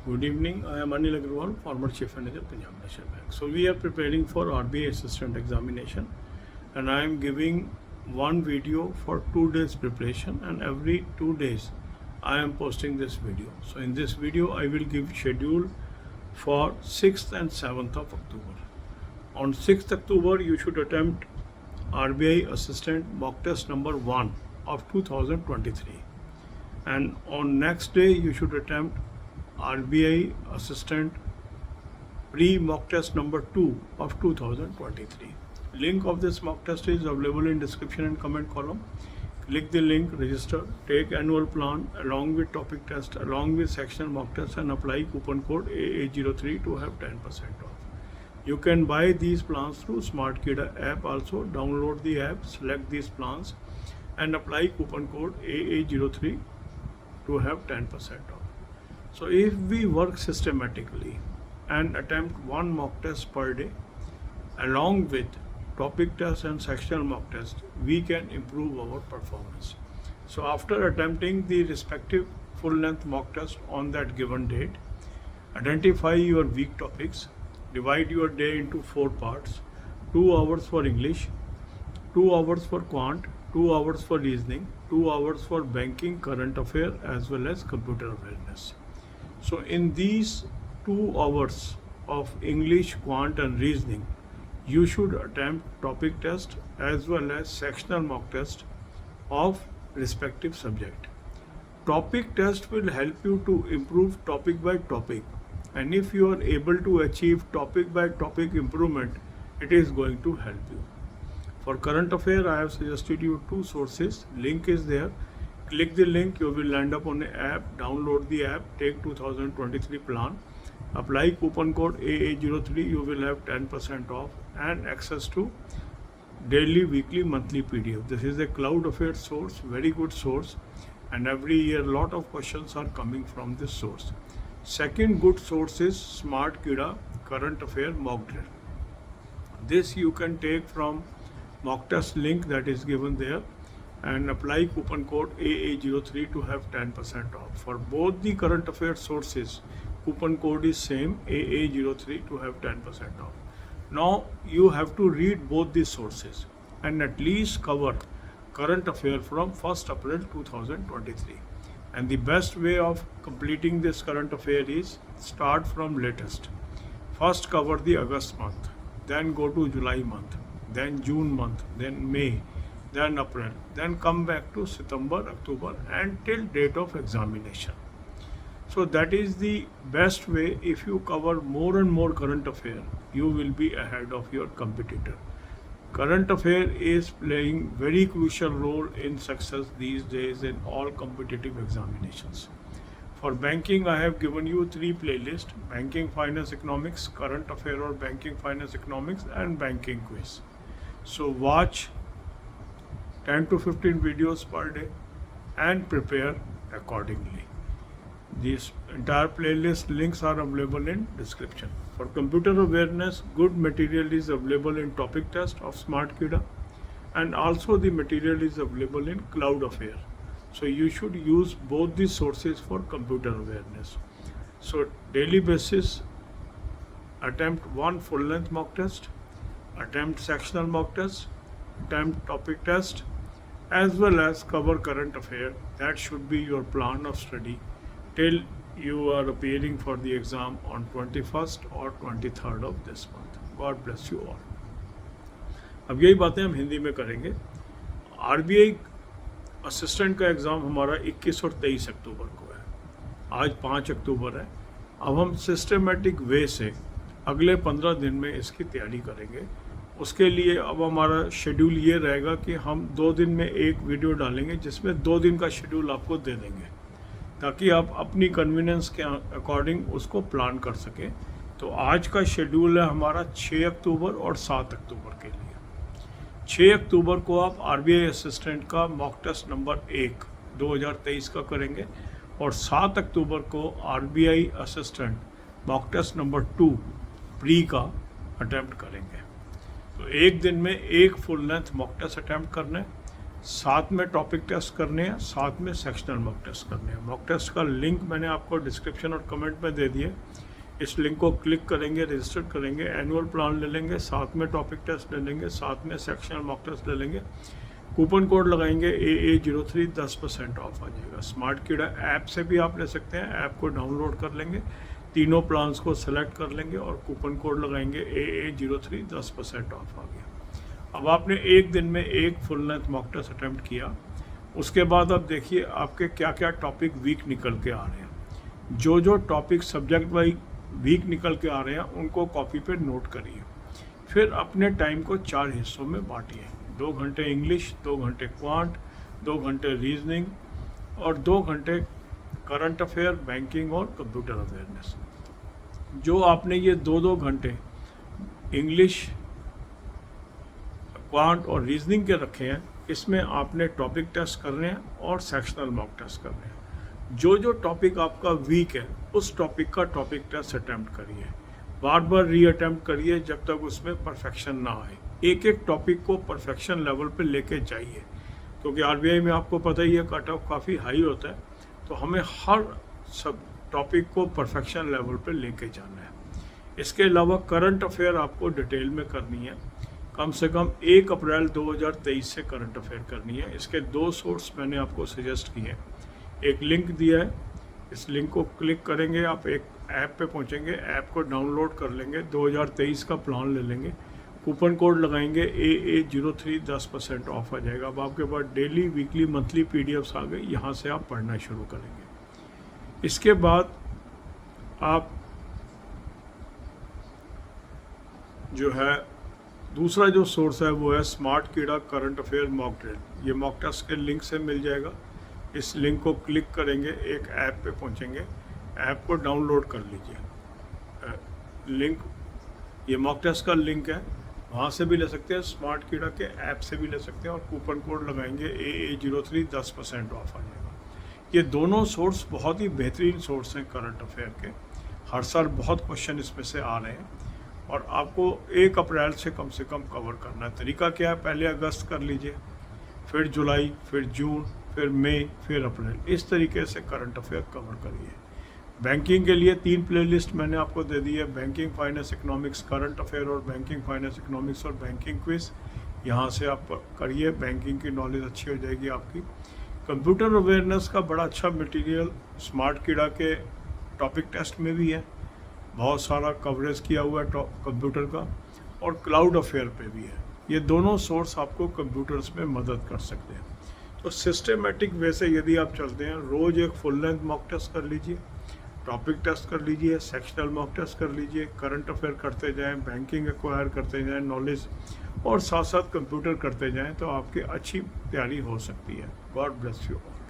Good evening. I am Anil Agrawal, former Chief Manager, Punjab National Bank. So we are preparing for RBI Assistant Examination, and I am giving one video for 2 days preparation, and every 2 days I am posting this video. So in this video, I will give schedule for 6th and 7th of October. On 6th October, you should attempt RBI Assistant Mock Test number 1 of 2023, and on next day you should attempt RBI Assistant pre-mock test number 2 of 2023. Link of this mock test is available in description and comment column. Click the link, register, take annual plan along with topic test, along with sectional mock test, and apply coupon code AA03 to have 10% off. You can buy these plans through SmartKida app also. Download the app, select these plans, and apply coupon code AA03 to have 10% off. So if we work systematically and attempt one mock test per day along with topic test and sectional mock test, we can improve our performance. So after attempting the respective full length mock test on that given date, identify your weak topics, divide your day into 4 parts: 2 hours for English, 2 hours for quant, 2 hours for reasoning, 2 hours for banking, current affair, as well as computer awareness. So in these 2 hours of English, quant and reasoning, you should attempt topic test as well as sectional mock test of respective subject. Topic test will help you to improve topic by topic, and if you are able to achieve topic by topic improvement, it is going to help you. For current affair, I have suggested you 2 sources. Link is there. Click the link, you will land up on an app. Download the app, take 2023 plan, apply coupon code AA03, you will have 10% off and access to daily, weekly, monthly PDF. This is a cloud affair source, very good source, and every year lot of questions are coming from this source. Second good source is SmartKida current affair mock drill. This you can take from mock test link that is given there and apply coupon code AA03 to have 10% off. For both the current affairs sources, coupon code is same, AA03 to have 10% off. Now you have to read both these sources and at least cover current affair from 1st April 2023. And the best way of completing this current affair is start from latest. First cover the August month, then go to July month, then June month, then May, then April, then come back to September, October, and till date of examination. So that is the best way. If you cover more and more current affair, you will be ahead of your competitor. Current affair is playing very crucial role in success these days in all competitive examinations. For banking, I have given you 3 playlists: banking, finance, economics, current affair or banking, finance, economics, and banking quiz. So watch 10 to 15 videos per day and prepare accordingly. These entire playlist links are available in description. For computer awareness, good material is available in topic test of SmartKida, and also the material is available in cloud affair. So you should use both these sources for computer awareness. So daily basis, attempt one full length mock test, attempt sectional mock test, attempt topic test, as well as cover current affair. That should be your plan of study till you are appearing for the exam on 21st or 23rd of this month. God bless you all. अब यही बातें हम हिंदी में करेंगे. RBI assistant का exam हमारा 21 और 23 अक्टूबर को है. आज 5 अक्टूबर है. अब हम सिस्टमेटिक वे से अगले 15 दिन में इसकी तैयारी करेंगे. उसके लिए अब हमारा शेड्यूल ये रहेगा कि हम 2 दिन में एक वीडियो डालेंगे, जिसमें 2 दिन का शेड्यूल आपको दे देंगे, ताकि आप अपनी कन्वीनियंस के अकॉर्डिंग उसको प्लान कर सकें. तो आज का शेड्यूल है हमारा 6 अक्टूबर और 7 अक्टूबर के लिए. 6 अक्टूबर को आप आरबीआई असिस्टेंट का मॉक टेस्ट नंबर 1 2023 का करेंगे, और 7 अक्टूबर को RBI assistant mock test number 2 pre का अटैम्प्ट करेंगे. तो एक दिन में एक full length mock test attempt करना है, साथ में टॉपिक टेस्ट करने हैं, साथ में सेक्शनल मॉक टेस्ट करने हैं। मॉक टेस्ट का लिंक मैंने आपको डिस्क्रिप्शन और कमेंट में दे दिए। इस लिंक को क्लिक करेंगे, रजिस्टर करेंगे, एनुअल प्लान ले लेंगे, साथ में टॉपिक टेस्ट ले लेंगे, साथ में सेक्शनल मॉक टेस्ट ले लेंगे, कूपन कोड लगाएंगे AA03, 10% ऑफ आ जाएगा। स्मार्ट कीड़ा ऐप से भी आप ले सकते हैं, ऐप को डाउनलोड कर लेंगे, तीनों प्लान्स को सेलेक्ट कर लेंगे और कूपन कोड लगाएंगे AA03, 10% ऑफ आ गया। अब आपने एक दिन में एक full length mock test attempt किया, उसके बाद अब देखिए आपके क्या क्या टॉपिक वीक निकल के आ रहे हैं। जो जो टॉपिक सब्जेक्ट वाइज वीक निकल के आ रहे हैं उनको कॉपी पे नोट करिए। फिर अपने टाइम को 4 हिस्सों में बांटिए। 2 घंटे इंग्लिश, 2 घंटे क्वांट, 2 घंटे रीजनिंग और 2 घंटे करंट अफेयर, बैंकिंग और कंप्यूटर अवेयरनेस। जो आपने ये 2-2 घंटे इंग्लिश, क्वांट और रीजनिंग के रखे हैं, इसमें आपने टॉपिक टेस्ट करने हैं और सेक्शनल मॉक टेस्ट करने हैं। जो जो टॉपिक आपका वीक है उस टॉपिक का टॉपिक टेस्ट अटैम्प्ट करिए, बार बार री अटैम्प्ट करिए जब तक उसमें परफेक्शन ना आए। एक एक टॉपिक को परफेक्शन लेवल पे लेके जाइए, क्योंकि आरबीआई में आपको पता ही है कट ऑफ काफ़ी हाई होता है, तो हमें हर सब टॉपिक को परफेक्शन लेवल पे लेके जाना है। इसके अलावा करंट अफेयर आपको डिटेल में करनी है, कम से कम 1 अप्रैल 2023 से करंट अफेयर करनी है। इसके 2 सोर्स मैंने आपको सजेस्ट किए हैं, एक लिंक दिया है, इस लिंक को क्लिक करेंगे आप, एक ऐप पे पहुंचेंगे, ऐप को डाउनलोड कर लेंगे, 2023 का प्लान ले लेंगे, कूपन कोड लगाएंगे AA03, 10% ऑफ आ जाएगा। अब आपके पास डेली, वीकली, मंथली PDFs आ गए, यहाँ से आप पढ़ना शुरू करेंगे। इसके बाद आप जो है दूसरा जो सोर्स है वो है स्मार्ट कीड़ा करंट अफेयर मॉक ड्रिल। ये मॉक टेस्ट के लिंक से मिल जाएगा। इस लिंक को क्लिक करेंगे, एक ऐप पे पहुंचेंगे, ऐप को डाउनलोड कर लीजिए। लिंक ये मॉक टेस्ट का लिंक है, वहाँ से भी ले सकते हैं, स्मार्ट कीड़ा के ऐप से भी ले सकते हैं और कूपन कोड लगाएंगे AA03, 10% ऑफ आ जाएगा। ये दोनों सोर्स बहुत ही बेहतरीन सोर्स हैं करंट अफेयर के। हर साल बहुत क्वेश्चन इसमें से आ रहे हैं और आपको 1 अप्रैल से कम कवर करना है। तरीका क्या है, पहले अगस्त कर लीजिए, फिर जुलाई, फिर जून, फिर मई, फिर अप्रैल, इस तरीके से करंट अफेयर कवर करिए। बैंकिंग के लिए 3 प्लेलिस्ट मैंने आपको दे दी है, banking, finance, economics, current affair और बैंकिंग, फाइनेंस, इकोनॉमिक्स और बैंकिंग क्विज। यहाँ से आप करिए, बैंकिंग की नॉलेज अच्छी हो जाएगी आपकी। कंप्यूटर अवेयरनेस का बड़ा अच्छा मटेरियल स्मार्ट कीड़ा के टॉपिक टेस्ट में भी है, बहुत सारा कवरेज किया हुआ है कंप्यूटर का, और क्लाउड अफेयर पे भी है। ये दोनों सोर्स आपको कंप्यूटर्स में मदद कर सकते हैं। तो सिस्टमेटिक वे से यदि आप चलते हैं, रोज़ एक फुल लेंथ मॉक टेस्ट कर लीजिए, टॉपिक टेस्ट कर लीजिए, सेक्शनल मॉक टेस्ट कर लीजिए, करंट अफेयर करते जाएं, बैंकिंग एक्वायर करते जाएं नॉलेज, और साथ साथ कंप्यूटर करते जाएं, तो आपकी अच्छी तैयारी हो सकती है। God bless you all.